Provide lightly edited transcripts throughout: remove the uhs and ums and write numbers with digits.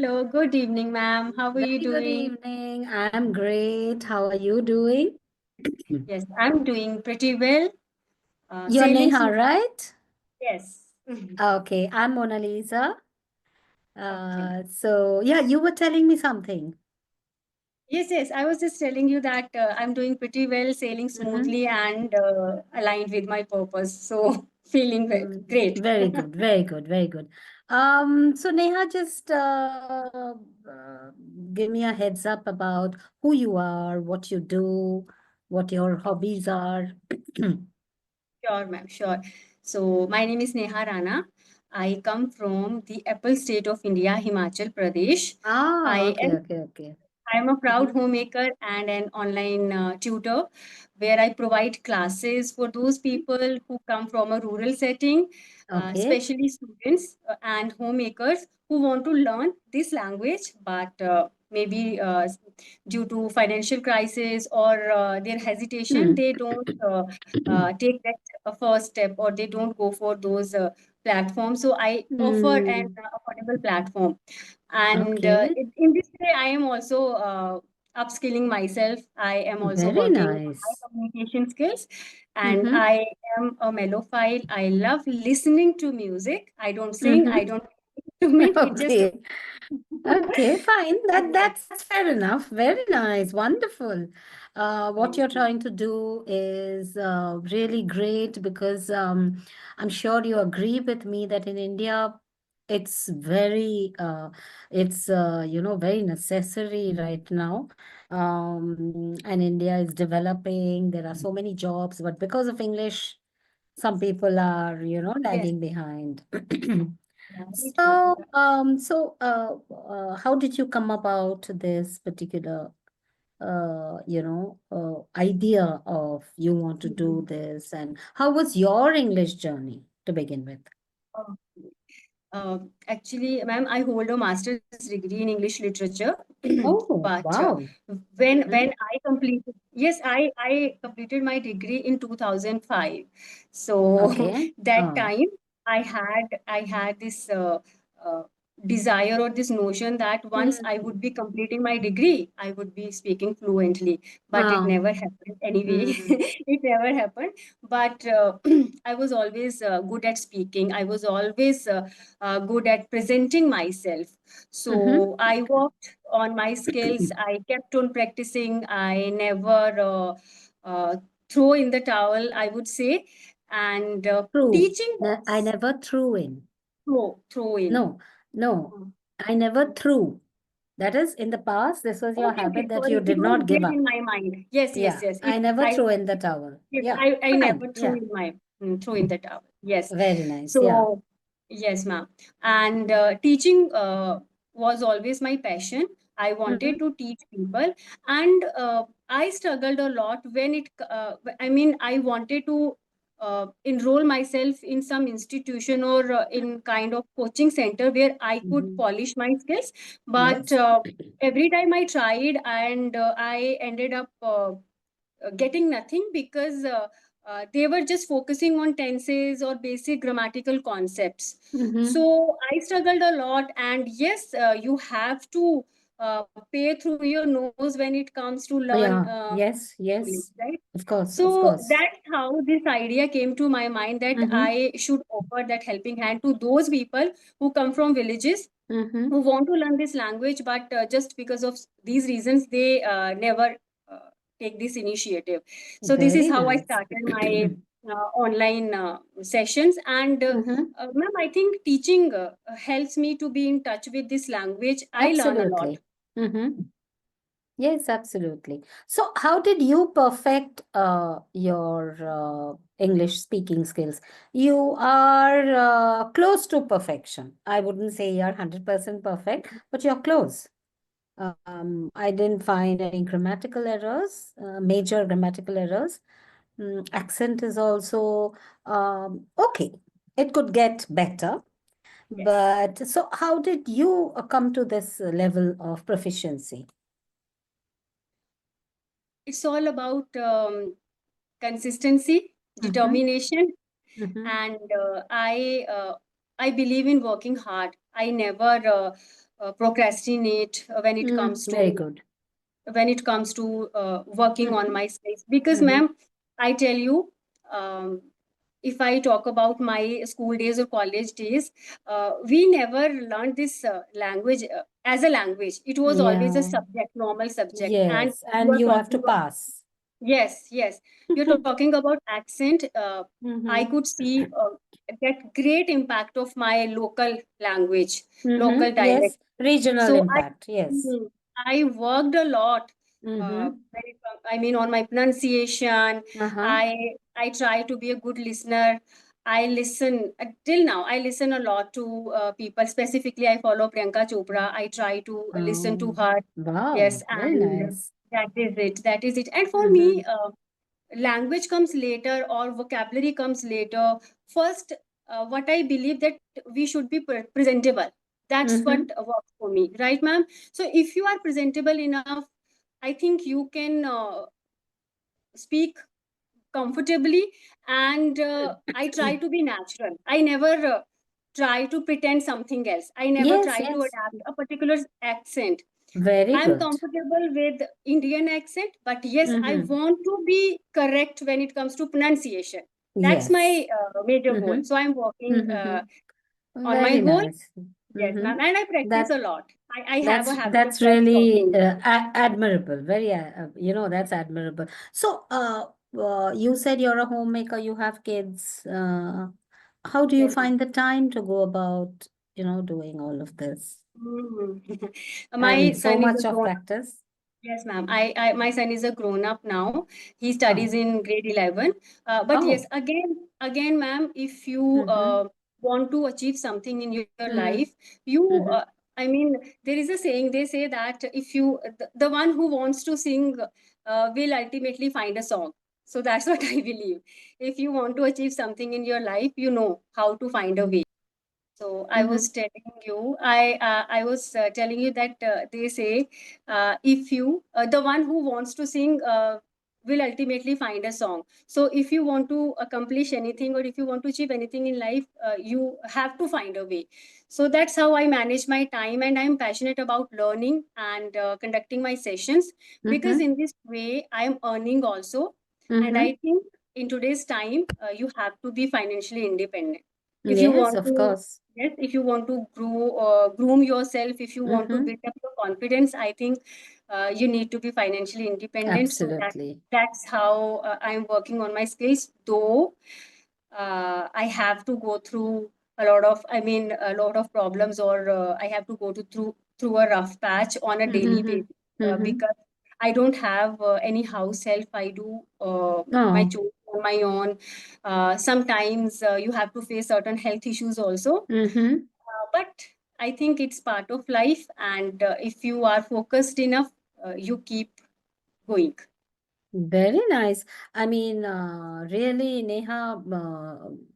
Hello, good evening, ma'am. How are you Very good doing? evening. I'm great. How are you doing? Yes, I'm doing pretty well. You're Sailing Neha, smooth. right? Yes. Okay, I'm Mona Lisa. Okay. Yeah, you were telling me something. Yes. I was just telling you that I'm doing pretty well, sailing Mm-hmm. smoothly and aligned with my purpose. So feeling great. Very good, very good, very good. So Neha, just give me a heads up about who you are, what you do, what your hobbies are. Sure, ma'am. Sure. So my name is Neha Rana. I come from the Apple state of India, Himachal Pradesh. Ah, I okay, am okay, okay. I'm a proud Mm-hmm. homemaker and an online tutor where I provide classes for those people who come from a rural setting, Okay. especially students and homemakers who want to learn this language, but maybe due to financial crisis or their hesitation, Hmm. they don't take that first step or they don't go for those platforms. So I offer an Hmm. affordable platform and Okay. in this way I am also upskilling myself. I am also Very working on my nice. communication skills, and Mm-hmm. I am a mellophile. I love listening to music. I don't sing, I Mm-hmm. don't instrument, it just Okay. Okay, fine. That yes. that's fair enough. Very nice. Wonderful. What Thank you're you. trying to do is really great because I'm sure you agree with me that in India it's very necessary right now. And India is developing. There are so many jobs, but because of English, some people are, Yes, lagging behind. yeah, very true. How did you come about this particular, idea of you want to do Mhm. this, and how was your English journey to begin with? Uh, Actually, ma'am, I hold a master's degree in English literature, Oh, but wow. when Mm-hmm. I completed, yes, I completed my degree in 2005. So Okay. that time I had this uh, desire or this notion that once I Mm. would be completing my degree, I would be speaking fluently. But it Ah. never happened anyway. Mm. It never happened. But I was always good at speaking. I was always good at presenting myself. Mm-hmm. So I worked on my skills. I kept on practicing. I never uh, throw in the towel, I would say. And True. teaching I was never threw in. throw in. No, no, Mm. I never threw. That is, in the past, this was your Okay. habit that Sorry, you it did was not give there in up. my mind. Yes. Yeah, It I never I threw in the towel. Yes, Yeah, I fine. never threw Yeah, in my threw in the towel. Yes. very nice. Yeah. So yes, ma'am. And teaching was always my passion. I wanted Mm-hmm. to teach people, and I struggled a lot when I mean, I wanted to enroll myself in some institution or in kind of coaching center where I could Mm-hmm. polish my skills. But Yes. every time I tried, and I ended up. Getting nothing because they were just focusing on tenses or basic grammatical concepts. Mm-hmm. So I struggled a lot, and yes, you have to pay through your nose when it comes to learn Yeah. Yes. English, Yes. right? Of course. Of So course. that's how this idea came to my mind that Mm-hmm. I should offer that helping hand to those people who come from villages Mm-hmm. who want to learn this language, but just because of these reasons, they never uh, take this initiative. So this is Very how I nice. started my online sessions. And Mm-hmm. ma'am, I think teaching helps me to be in touch with this language. I learn a lot. Absolutely. Mm-hmm. Yes, absolutely. So, how did you perfect your English speaking skills? You are close to perfection. I wouldn't say you're 100% perfect, but you're close. I didn't find any grammatical errors, major grammatical errors. Accent is also okay. It could get better. Yes, But so, how did you come to this level of proficiency? it's all about consistency, Mm-hmm. determination, Mm-hmm. and I believe in working hard. I never procrastinate Very good. when it comes to working on Mm-hmm. my skills. Because, Mm-hmm. ma'am, I tell you, um, if I talk about my school days or college days, we never learned this language as a language. It was always a Yeah. subject, normal subject. And Yes. you And are you have talking to about, pass. yes, yes, you're talking about accent. I Mm-hmm. could see that great impact of my local language, local Mm-hmm. dialect. Yes. Regional So impact. Yes. I worked a lot. Mm-hmm. I mean, on my pronunciation. Uh-huh. I try to be a good listener. I listen till now. I listen a lot to people. Specifically, I follow Priyanka Chopra. I try to listen to Oh, her. Yes, wow. Very and nice. that is it. That is it. And for Mm-hmm. me, language comes later or vocabulary comes later. First, what I believe that we should be presentable. That's what Mm-hmm. works for me, right, ma'am? So if you are presentable enough, I think you can speak comfortably. And I try to be natural. I never try to pretend something else. I never Yes, try to yes. adapt a particular accent. Very I'm good. comfortable with Indian accent, but yes, I Mm-hmm. want to be correct when it comes to pronunciation. That's Yes. my major goal. Mm-hmm. So I'm working Mm-hmm. on my Very goal. nice. Yes, Mm-hmm. ma'am, and I practice That a lot. I have a habit of that's lot really talking. admirable. Very that's admirable. So you said you're a homemaker, you have kids. How do you Yes, ma'am. find the time to go about, doing all of this? Mhm. I My mean, so son is a much of grown. practice. Yes, ma'am. My son is a grown up now. He Oh, studies in grade 11. But yes, oh. again, ma'am, if you Mm-hmm. want to achieve something in your life, Mm-hmm. you, Mm-hmm. I mean, there is a saying. They say that if you, the one who wants to sing, will ultimately find a song. So that's what I believe. If you want to achieve something in your life, you know how to find a way. So Mm-hmm. I was telling you that they say if you the one who wants to sing will ultimately find a song. So if you want to accomplish anything or if you want to achieve anything in life, you have to find a way. So that's how I manage my time, and I'm passionate about learning and conducting my sessions, because Mm-hmm. in this way I am earning also, and Mm-hmm. I think in today's time you have to be financially independent if you Yes, want of to. course. Yes, if you want to groom yourself, if you want to Mm-hmm. build up your confidence, I think you need to be financially independent. So Absolutely. that's how I'm working on my skills. Though I have to go through a lot of problems, or I have to go to through a rough patch on a daily Mm-hmm. basis, Mm-hmm. because I don't have any house help. I do my Oh. chores on my own. Sometimes you have to face certain health issues also, Mm-hmm. but I think it's part of life, and if you are focused enough, you keep going. Very nice. I mean, really, Neha,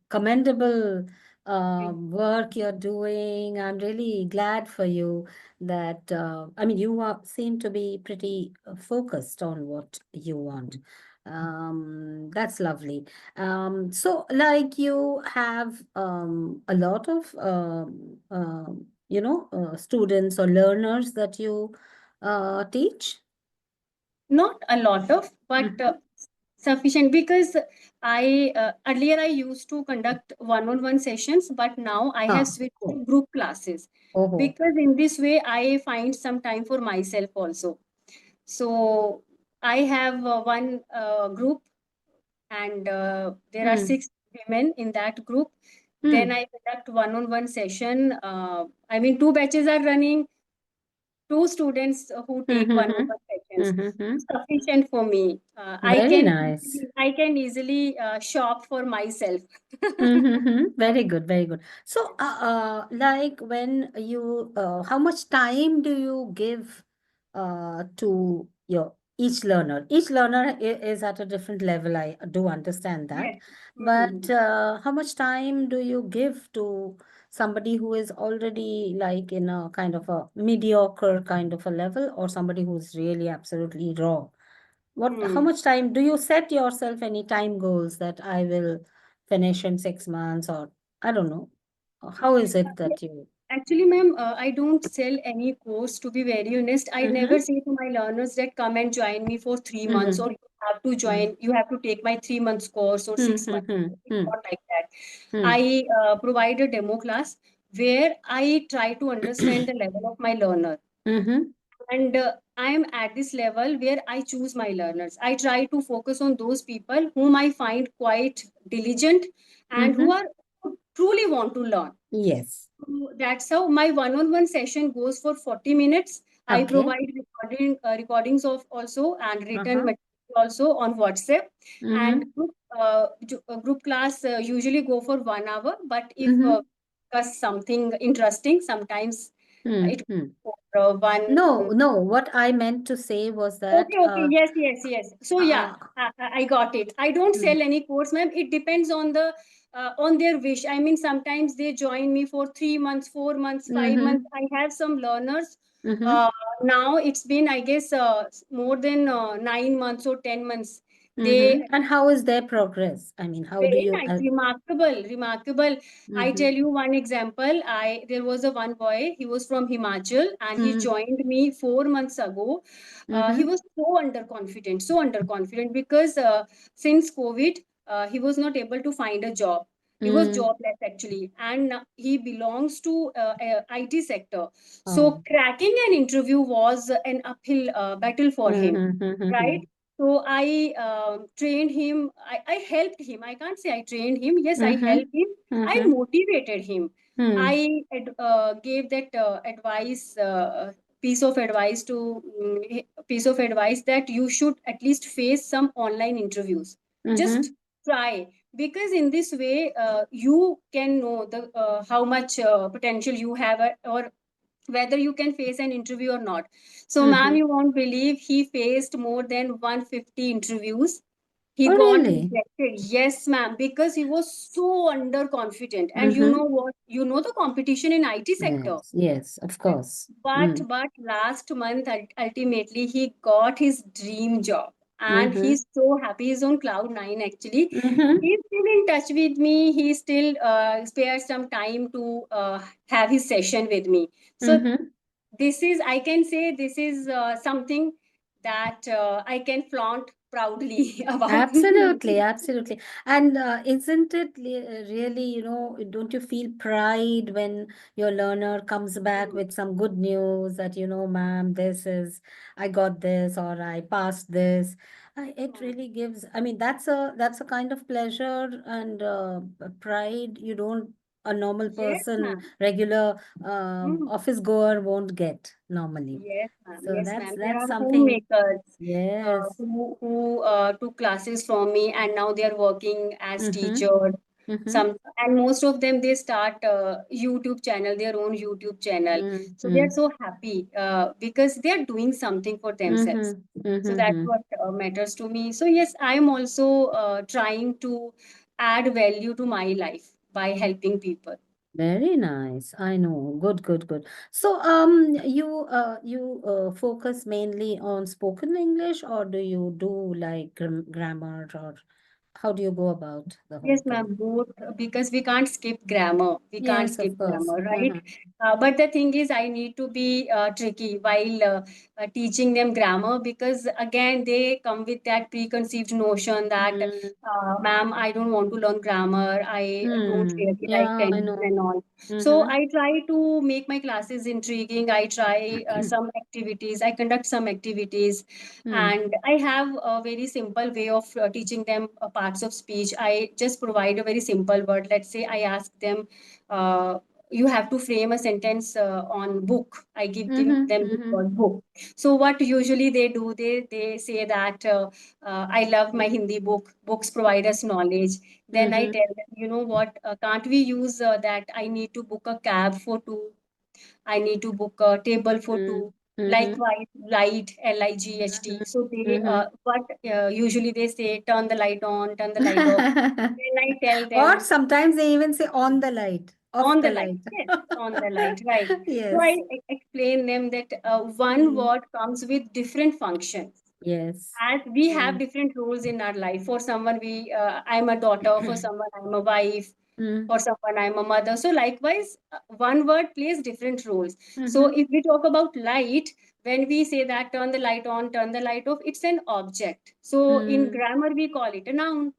commendable work you're doing. I'm really glad for you that, I mean, seem to be pretty focused on what you want. That's lovely. So, like, you have a lot of, students or learners that you teach. Not a lot of, but Mm-hmm. sufficient, because I earlier I used to conduct one-on-one sessions, but now I have Ah, switched to cool. group classes, Oh. because in this way I find some time for myself also. So I have one group, and there are Hmm. 6 women in that group. Then Hmm. I conduct one-on-one session. I mean, two batches are running, two students who take Mm-hmm. one-on-one sessions. Mm-hmm. Sufficient for me. Very nice. I can easily shop for myself. Mm-hmm. Very good, very good. So, like when how much time do you give to your each learner? Each learner is at a different level. I do understand that. Yes. But Mhm. how much time do you give to somebody who is already like in a kind of a mediocre kind of a level, or somebody who's really absolutely raw? How Hmm. much time do you set yourself any time goals that I will finish in 6 months, or I don't know. How is it that you? Actually, ma'am, I don't sell any course, to be very honest. I never Mm-hmm. say to my learners that come and join me for 3 months, or Mm-hmm. you have to join, you have to take my 3 months course or 6 months. It's Mm-hmm. not like that. I provide a demo class where I try to understand the level of my learner. Mm-hmm. And I am at this level where I choose my learners. I try to focus on those people whom I find quite diligent and who Mm-hmm. are who truly want to learn. Yes. So that's how my one-on-one session goes for 40 minutes. I Okay. provide recordings of also and written Uh-huh. material also on WhatsApp. And Mm-hmm. group class usually go for 1 hour. But if Mm-hmm. discuss something interesting, sometimes it Mm-hmm. goes for one. No, no. What I meant to say was that Okay, okay. Yes, yes, yes. So yeah, uh, I got it. I don't mm, sell any course, ma'am. It depends on their wish. I mean, sometimes they join me for 3 months, 4 months, 5 months. mm-hmm. I have some learners. Mm-hmm. Uh, Now it's been, I guess, more than 9 months or 10 months. They Mm-hmm. And how is their progress? I mean, how do very you nice, remarkable, remarkable. I mm-hmm. tell you one example. I There was a one boy. He was from Himachal, and he Mm-hmm. joined me 4 months ago. He Mm-hmm. was so underconfident because since COVID, he was not able to find a job. He was Mm. jobless actually, and he belongs to IT sector. Oh. So cracking an interview was an uphill battle for him, Mm-hmm. Mm-hmm. right? So I trained him. I helped him. I can't say I trained him. Yes, I Mm-hmm. helped him. I Mm-hmm. motivated him. Mm. Gave that advice, piece of advice to piece of advice that you should at least face some online interviews. Just Mm-hmm. try, because in this way you can know the how much potential you have, or whether you can face an interview or not. So, ma'am, Mm-hmm. you won't believe he faced more than 150 interviews. He Oh, got really? rejected. Yes, ma'am, because he was so underconfident. And you Mm-hmm. know what? You know the competition in IT sector. Yes, yes, of course. Mm. But last month, ultimately, he got his dream job. And Mm-hmm. he's so happy. He's on cloud nine, actually. Mm-hmm. He's still in touch with me. He still spares some time to have his session with me. So Mm-hmm. this is, I can say, this is something that I can flaunt proudly about me. Absolutely, absolutely. And isn't it really, don't you feel pride when your learner comes back with some good news that, ma'am, I got this or I passed this. It really gives, I mean, that's a kind of pleasure and pride a normal Yes, person, ma'am. regular Hmm. office goer won't get normally. Yes, ma'am. So Yes, that's ma'am. There that's are something, homemakers yes. who took classes from me, and now they are working as Mm-hmm. teachers. Mm-hmm. Some, and most of them, they start YouTube channel, their own YouTube channel. So they are Mm-hmm. so happy because they are doing something for themselves. Mm-hmm. So that's Mm-hmm. what matters to me. So yes, I am also trying to add value to my life by helping people. Very nice. I know. Good, good, good. So, you focus mainly on spoken English, or do you do like grammar, or how do you go about the whole Yes, thing? ma'am, both, because we can't skip grammar. We can't Yes, skip of course. grammar, right? Mm-hmm. But the thing is, I need to be tricky while teaching them grammar, because again, they come with that preconceived notion that, ma'am, I don't want to learn grammar. I don't Mm-hmm. really like Yeah, I tenses know. and all. So Mm-hmm. I try to make my classes intriguing. I try some activities. I conduct some activities, Mm-hmm. and I have a very simple way of teaching them parts of speech. I just provide a very simple word. Let's say I ask them, uh, you have to frame a sentence on book. I give Mm-hmm. them the Mm-hmm. word book. So what usually they do, they say that I love my Hindi book. Books provide us knowledge. Then I Mm-hmm. tell them, you know what, can't we use that I need to book a cab for two, I need to book a table for two. Mm-hmm. Likewise, light, Light. So they, Mm-hmm. what usually they say, turn the light on, turn the light off. Then I tell Or them, sometimes they even say on the light, off on the the light. light. Yes, on the light, right. So I Yes. explain them that one Mm. word comes with different functions. Yes. As we have Mm. different roles in our life. For someone, I'm a daughter. For someone, I'm a wife. Mm, For someone, I'm a mother. So likewise, one word plays different roles. So mm-hmm, if we talk about light, when we say that turn the light on, turn the light off, it's an object. So in mm, grammar, we call it a noun,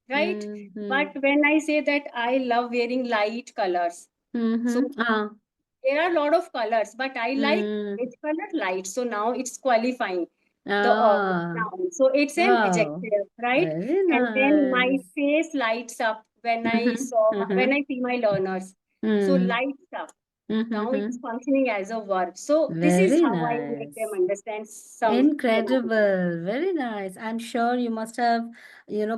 right? But mm, when I say that I love wearing light colors, so mm-hmm. Ah, there are a lot of colors, but I like mm, which color? Light. So now it's qualifying the ah, noun. So it's an wow, adjective, right? very And then my nice. face lights up Mm-hmm, when mm-hmm, I see my learners. So mm, lights up. Now it's mm-hmm. functioning as a verb. So this is Very how I make them nice. understand some grammatical. Incredible. Very nice. I'm sure you must have,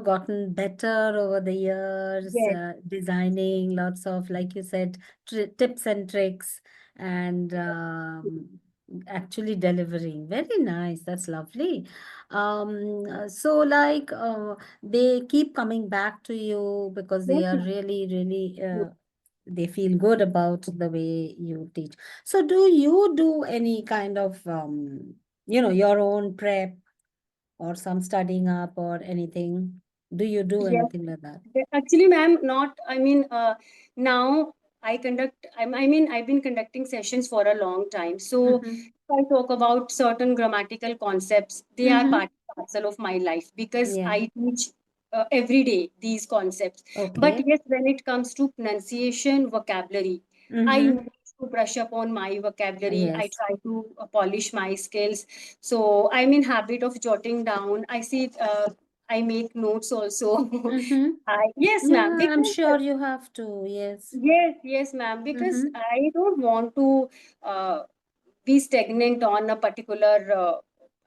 gotten better over the years, Yes, designing lots of, like you said, tips and tricks, and actually delivering. Very nice. That's lovely. So like they keep coming back to you because yes, they are ma'am. really, really they feel good about the way you teach. So do you do any kind of your own prep or some studying up or anything? Do you do Yes. anything like that? Actually, ma'am, not, now I've been conducting sessions for a long time. So Mm-hmm. if I talk about certain grammatical concepts, they are Mm-hmm. part and parcel of my life because Yeah. I teach every day these concepts. But Okay. yes, when it comes to pronunciation, vocabulary, I Mm-hmm. need to brush up on my vocabulary. I Yes. try to polish my skills. So I'm in habit of jotting down. I make notes also. Mm-hmm. Yes, ma'am. Yeah, I'm Because sure you have to. Yes. yes, ma'am. Because Mm-hmm. I don't want to be stagnant on a particular.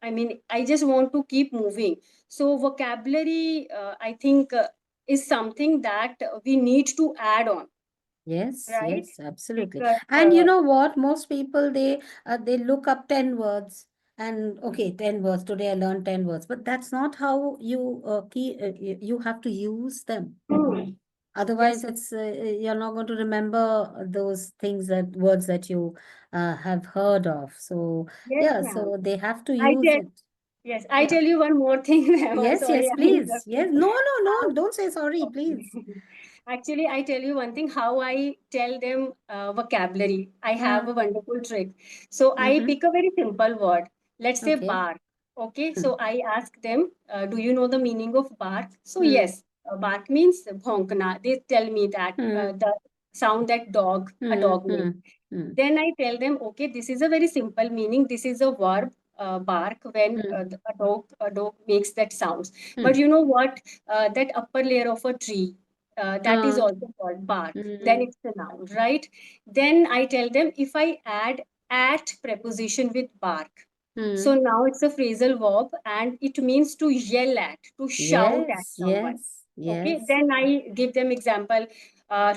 I just want to keep moving. So vocabulary, I think, is something that we need to add on, Yes, right? yes, absolutely. Because And you know what? Most people they look up 10 words and okay, 10 words. Today I learned 10 words, but that's not how you have to use them. hmm, Otherwise, yes, it's you're not going to remember those things that words that you have heard of. So yes, yeah, ma'am. so they have to I use tell it. yes. I Yeah. tell you one more thing, ma'am. I'm Yes, sorry, yes, I'm please. Yes. interrupting. No, no, no. How Don't say sorry, please. Okay. Actually, I tell you one thing, how I tell them vocabulary. I have Uh, a wonderful trick. So I mm-hmm. pick a very simple word. Let's say Okay. bark. Okay. So I ask them, do you know the meaning of bark? So Hmm. yes, bark means bhonkna. They tell me that Hmm. the sound that a Hmm. dog makes. Hmm. Hmm. Then I tell them, okay, this is a very simple meaning. This is a verb, bark, when Hmm. a dog makes that sounds. But Hmm. you know what? That upper layer of a tree, that is Uh, also called bark. Then hmm. it's a noun, right? Then I tell them if I add at preposition with bark. So Hmm. now it's a phrasal verb and it means to yell at, to shout at Yes, someone. yes, Okay, yes. then I give them example.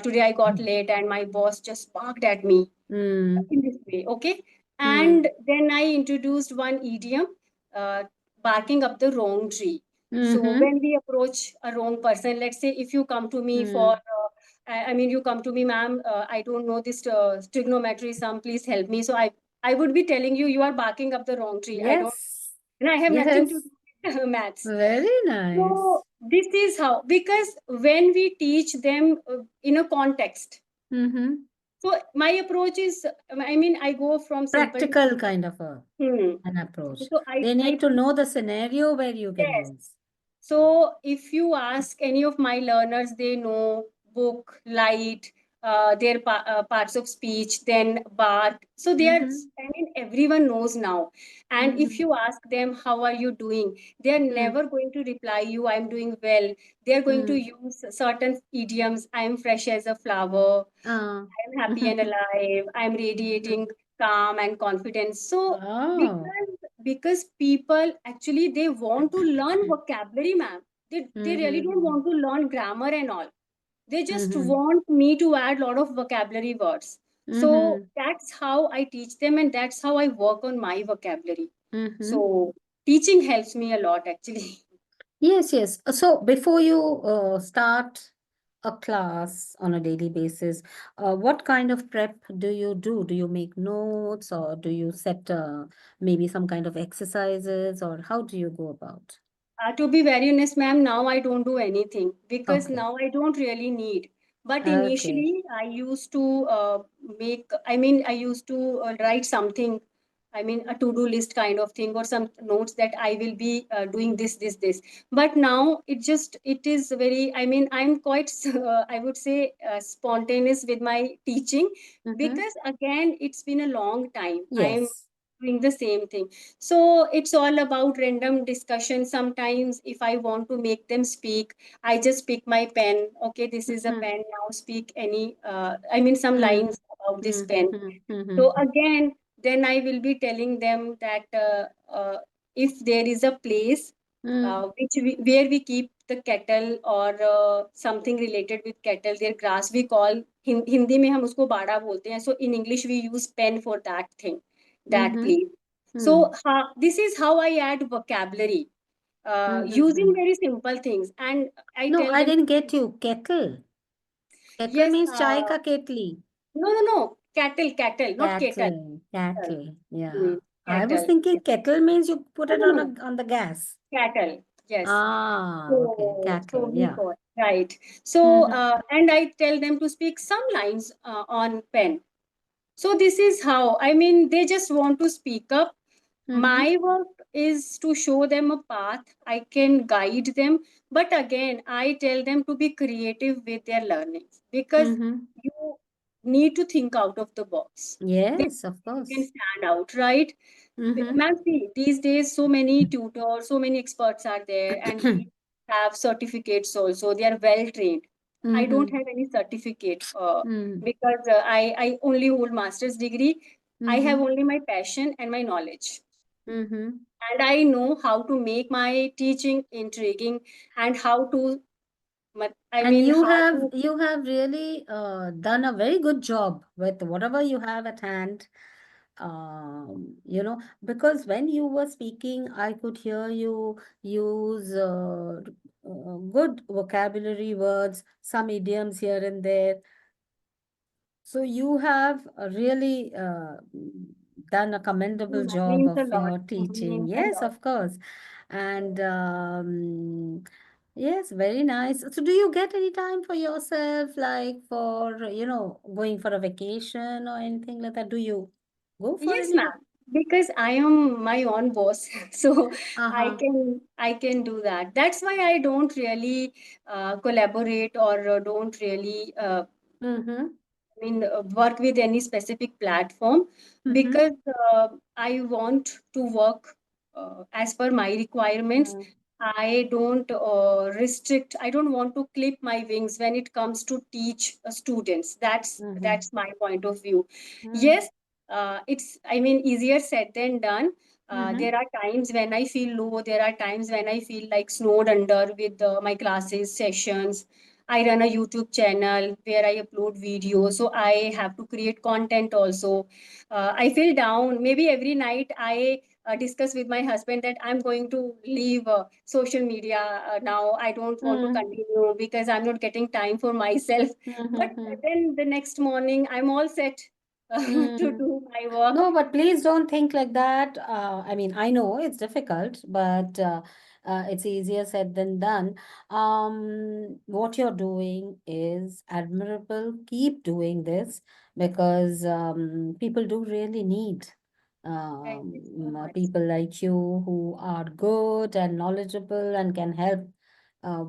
Today I got late and my boss just barked at me Hmm. in this way. Okay, Hmm. and then I introduced one idiom, uh, barking up the wrong tree. So Mm-hmm. when we approach a wrong person, let's say if you come to me for Hmm. you come to me, ma'am, I don't know this trigonometry sum, please help me. So I would be telling you, you are barking up the wrong tree. I don't, Yes, and I have nothing to yes. do with maths. Very So nice. this is how, because when we teach them in a context, Mm-hmm. so my approach is, I go from simple to Practical complex. kind of Hmm. an approach. So They I need to teach, know the scenario where you can yes. use. So if you ask any of my learners, they know book, light, their parts of speech, then bark. So they are, Mm-hmm. everyone knows now. And if Mm-hmm. you ask them, how are you doing? They are Mm-hmm. never going to reply you, I'm doing well. They are going to Mm. use certain idioms, I'm fresh as a flower, Ah. I'm happy and alive, I'm radiating calm and confidence. So Oh. because people actually they want to learn vocabulary, ma'am. They really don't Mm-hmm. want to learn grammar and all. They just Mm-hmm. want me to add a lot of vocabulary words. So Mm-hmm. that's how I teach them and that's how I work on my vocabulary. Mm-hmm. So teaching helps me a lot actually. Yes, yes. So before you start a class on a daily basis, what kind of prep do you do? Do you make notes or do you set maybe some kind of exercises or how do you go about? To be very honest, ma'am, now I don't do anything because Okay. now I don't really need. But Okay. initially, I used to I used to write something, I mean, a to-do list kind of thing, or some notes that I will be doing this. But now it is very, I mean, I'm quite, I would say, spontaneous with my teaching, Mm-hmm. because again, it's been a long time. I'm Yes. doing the same thing. So it's all about random discussion. Sometimes, if I want to make them speak, I just pick my pen. Okay, this is a Mm-hmm. pen. Now speak any, I mean, some lines about this pen. Mm-hmm. So Mm-hmm. again, then I will be telling them that if there is a place where we keep the kettle, or something related with kettle, their grass we call, Hindi में हम उसको बाड़ा बोलते हैं. So in English we use pen for that thing, that Mm-hmm. place. So this is how I add vocabulary, Mm-hmm. using very simple things, and I No, tell I them, didn't get you. Kettle. Kettle yes, means chai ka ketli. no, cattle, not kettle. Cattle. Cattle. Cattle. Yeah. Hmm, I was cattle. thinking Yes. kettle means you put No, it no, on no. on the gas. Cattle. Yes. Ah, okay. So Cattle. we Yeah. call, right. So Mm-hmm. and I tell them to speak some lines on pen. So this is how, I mean, they just want to speak up. Mm-hmm. My work is to show them a path. I can guide them, but again, I tell them to be creative with their learnings, because Mm-hmm. you need to think out of the box. Then Yes, of you can course. stand out, right? Mm-hmm. Ma'am, see, these days so many tutors, so many experts are there, and they have certificates also. They are well trained. I don't Mm-hmm. have any certificate, Mm-hmm. because I only hold master's degree. I have Mm-hmm. only my passion and my knowledge, Mm-hmm. and I know how to make my teaching intriguing, and how to, And how to. you have really done a very good job with whatever you have at hand. Because when you were speaking, I could hear you use good vocabulary words, some idioms here and there. So you have really done a commendable That job means a of lot. your teaching. Means a Yes, lot. of course. And yes, very nice. So do you get any time for yourself, like for, going for a vacation or anything like that? Do you go for Yes, any? ma'am. Because I am my own boss, so Uh-huh. I can do that. That's why I don't really collaborate, or don't really Mm-hmm. work with any specific platform, Mm-hmm. because I want to work as per my requirements. I don't restrict. I don't want to clip my wings when it comes to teach students. Mm-hmm. That's my point of view. Mm-hmm. Yes, it's, I mean, easier said than done. Mm-hmm. There are times when I feel low. There are times when I feel like snowed under with my classes, sessions. I run a YouTube channel where I upload videos, so I have to create content also. I feel down. Maybe every night I discuss with my husband that I'm going to leave social media now. I don't want to Mm-hmm. continue because I'm not getting time for myself. But Mm-hmm. then the next morning, I'm all set to Mm-hmm. do my work. No, but please don't think like that. I mean, I know it's difficult, but it's easier said than done. What you're doing is admirable. Keep doing this because people do really need Thank you so much. people like you who are good and knowledgeable and can help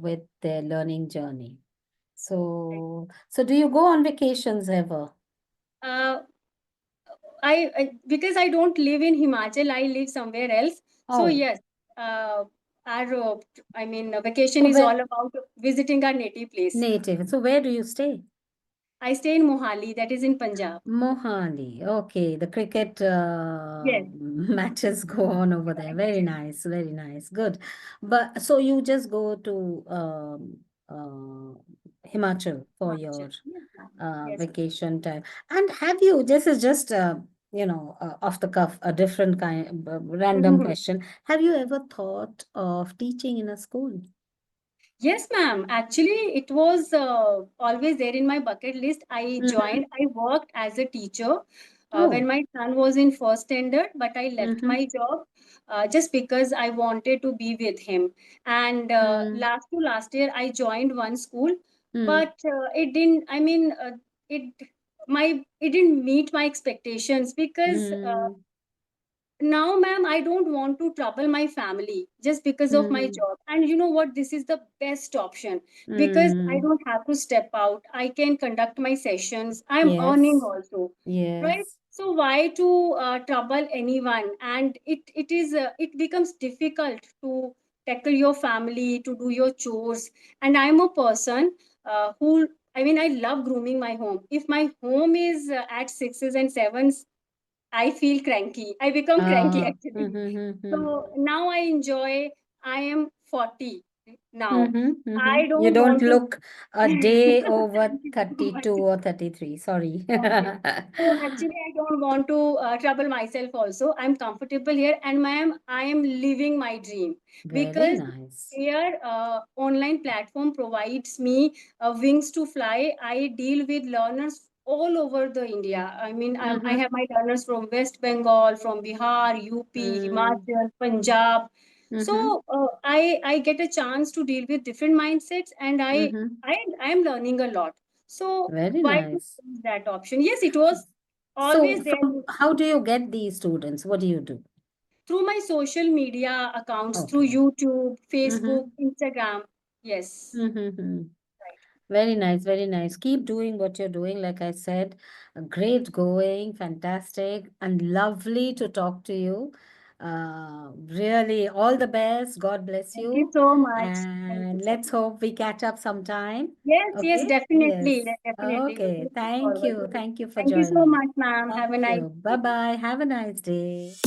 with their learning journey. So do you go on vacations ever? Uh, because I don't live in Himachal, I live somewhere else. So Oh, yes, our vacation so is where all about visiting our native place. native. So where do you stay? I stay in Mohali, that is in Punjab. Mohali. Okay, the cricket Yes, matches go on over there. Very right. nice, very nice. Good. But so you just go to Himachal for Himachal. your Yes, ma'am. Yes, ma'am. vacation time. And have you, this is just off the cuff, a different kind, random question. Have you ever thought of teaching in a school? Yes, ma'am. Actually, it was always there in my bucket list. Mm-hmm. I worked as a teacher when Oh. my son was in first standard, but I left Mm-hmm. my job just because I wanted to be with him. And Mm-hmm. last year, I joined one school Mm. but it didn't. I mean, it it didn't meet my expectations because Mm. now, ma'am, I don't want to trouble my family just because of my Mm. job. And you know what? This is the best option because I Mm. don't have to step out. I can conduct my sessions. I'm earning Yes. also, right? Yes. So why to trouble anyone? And it becomes difficult to tackle your family, to do your chores. And I'm a person who, I mean, I love grooming my home. If my home is at sixes and sevens, I feel cranky. I become cranky Ah. actually. Mm-hmm. So now I enjoy. I am 40 now. Mm-hmm. Mm-hmm. I You don't don't want to. look a day over Thank you so 32 much. or 33. Sorry. Okay. So actually, I don't want to trouble myself also. I'm comfortable here, and ma'am, I am living my dream Very because nice. here, online platform provides me wings to fly. I deal with learners all over the India. I mean, I Mm-hmm. have my learners from West Bengal, from Bihar, UP, Mm. Himachal, Punjab. Mm-hmm. So I get a chance to deal with different mindsets, and Mm-hmm. I am learning a lot. So Very why to nice. choose that option? Yes, it was So, always there how do you get these students? What do you do? through my social media accounts, through Okay. YouTube, Facebook, Mm-hmm. Instagram. Yes, Mm-hmm. right. Very nice, very nice. Keep doing what you're doing. Like I said, great going, fantastic, and lovely to talk to you. Really, all the best. God bless Thank you you. so much. Thank you And so let's much. hope we catch up sometime. Yes, yes, Okay? definitely, Yes. definitely. We Okay. look forward to it. Thank you for Thank you so joining. much, ma'am. Have a Thank nice you. day. Bye bye. Have a nice day.